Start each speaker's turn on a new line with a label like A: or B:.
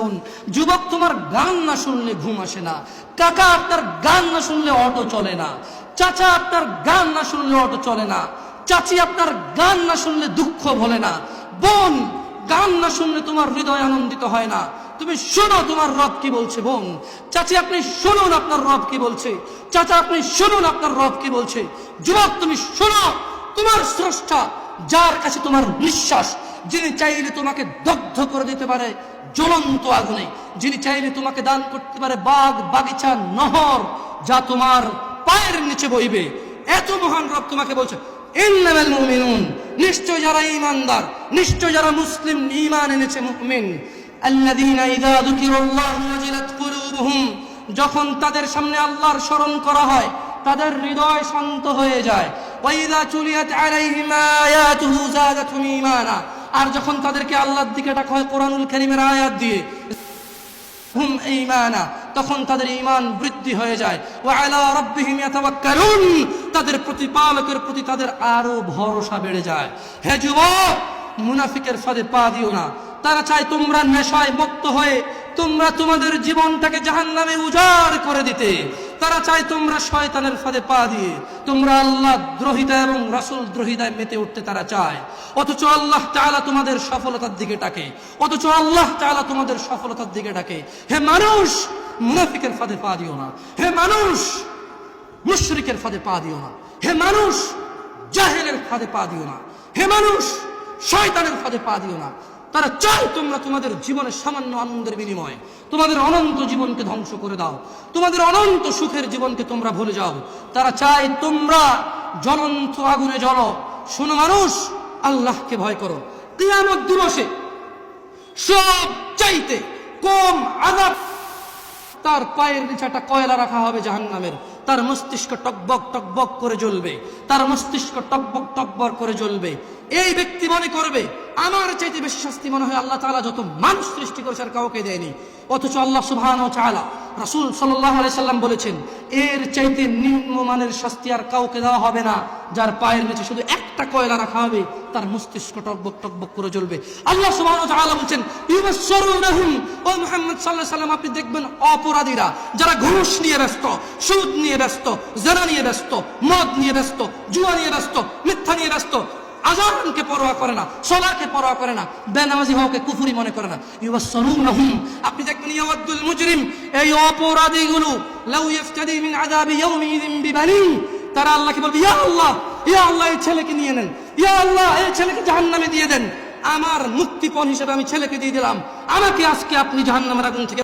A: বোন। যুবক, তোমার গান না শুনলে ঘুম আসে না। কাকা, আপনার গান না শুনলে অটো চলে না। চাচা, আপনার গান না শুনলে অটো চলে না। চাচি, আপনার গান না শুনলে দুঃখ ভোলে না। বোন, গান না শুনলে তোমার হৃদয় আনন্দিত হয় না। তুমি শোনো তোমার রব কি বলছে। বোন, চাচি, আপনি শুনুন আপনার রব কি বলছে। চাচা, আপনি শুনুন আপনার রব কি বলছে। যুবক, তুমি শোনো তোমার স্রষ্টা, যার কাছে তোমার নিঃশ্বাস, যিনি চাইলে তোমাকে দগ্ধ করে দিতে পারে জ্বলন্ত আগুনে, যিনি চাইলে তোমাকে দান করতে পারে বাগ বাগিচা নহর, যা তোমার পায়ের নিচে বইবে। এত মহান রব তোমাকে বলছে, ইন্নামাল মুমিনুন, নিশ্চয় যারা ঈমানদার, নিশ্চয় যারা মুসলিম, ঈমান এনেছে, মুমিন, আল্লাযীনা ইযা যুকিরাল্লাহু ওয়াজিলাত কুলুবুহুম, যখন তাদের সামনে আল্লাহর স্মরণ করা হয় তাদের হৃদয় শান্ত হয়ে যায়। ওয়া ইযা তুলিয়াত আলাইহিম আয়াতুহু যাদাতুহুম ঈমানা, আর যখন তাদেরকে আল্লাহর দিকে ডাকা হয় কোরআনুল কারীমের আয়াত দিয়ে, হুম ঈমানা, তখন তাদের ঈমান বৃদ্ধি হয়ে যায়। ওয়া আলা রাব্বিহিম ইয়াতাওয়াক্কালুন, তাদের প্রতিপালকের প্রতি তাদের আরো ভরসা বেড়ে যায়। হে যুবক, মুনাফিকের ফাঁদে পা দিও না। তারা চায় তোমরা নেশায় মত্ত হয়ে তোমরা তোমাদের জীবনটাকে জাহান্নামে উজাড় করে দিতে। তারা চায় তোমরা শয়তানের ফাঁদে পা দিয়ে তোমরা আল্লাহ দ্রোহিতা এবং রাসূল দ্রোহিতায় মেতে উঠতে তারা চায়। অথচ আল্লাহ তাআলা তোমাদের সফলতার দিকে ডাকে, অথচ আল্লাহ তাআলা তোমাদের সফলতার দিকে ডাকে। হে মানুষ, মুনাফিকের ফাঁদে পা দিও না। হে মানুষ, মুশরিকের ফাঁদে পা দিও না। হে মানুষ, জাহেলের ফাঁদে পা দিও না। হে মানুষ, শয়তানের ফাঁদে পা দিও না। তারা চায় তোমরা তোমাদের জীবনের সামান্য আনন্দের বিনিময়ে তোমাদের অনন্ত জীবনকে ধ্বংস করে দাও, তোমাদের অনন্ত সুখের জীবনকে তোমরা ভুলে যাও। তারা চায় তোমরা জ্বলন্ত আগুনে জ্বলো। শোনো মানুষ, আল্লাহকে ভয় করো। কিয়ামত দিবসে সব চাইতে কম আযাব, তার পায়ের নিচে একটা কয়লা রাখা হবে জাহান্নামের, তার মস্তিষ্ক টকবক টকবক করে জ্বলবে, তার মস্তিষ্ক টকবক টকবক করে জ্বলবে। এই ব্যক্তি মনে করবে আমার চাইতে বেশি শাস্তি মনে হয় আল্লাহ তাআলা যত মানুষ সৃষ্টি করেছে আর কাউকে দেয়নি। অথচ আল্লাহ সুবহানাহু ওয়া তাআলা, রাসূল সাল্লাল্লাহু আলাইহি সাল্লাম বলেছেন, এর চাইতে নিম্নমানের শাস্তি আর কাউকে দেওয়া হবে না, যার পায়ের নিচে শুধু একটা কয়লা রাখা হবে, তার মস্তিষ্ক টকবক টকবক করে জ্বলবে। আল্লাহ সুবহানাহু ওয়া তাআলা বলেন, ইউবাশশিরুনহুম, ও মুহাম্মদ সাল্লাল্লাহু আলাইহি সাল্লাম, আপনি দেখবেন অপরাধীরা যারা ঘুষ নিয়ে ব্যস্ত, সুদ নিয়ে ব্যস্ত, জিনা নিয়ে ব্যস্ত, মদ নিয়ে ব্যস্ত, জুয়া নিয়ে ব্যস্ত, মিথ্যা নিয়ে ব্যস্ত, আযানকে পরোয়া করে না, সালাতকে পরোয়া করে না, বেনামাজি হওয়াকে কুফরি মনে করে না। ইউবাশশিরুনহুম, আপনি দেখবেন ইয়াওয়াদুল মুজরিম, এই অপরাধীগুলো, লাউ ইফতাদি মিন আযাবি ইয়াউমিযিন বিবানি, তারা আল্লাহকে বলবে, ইয়া আল্লাহ, ইয়া আল্লাহ, এই ছেলেকে নিয়ে নেন, ইয়া আল্লাহ, এই ছেলেকে জাহান্নামে দিয়ে দেন, আমার মুক্তিপণ হিসেবে আমি ছেলেকে দিয়ে দিলাম, আমাকে আজকে আপনি জাহান্নামের আগুন থেকে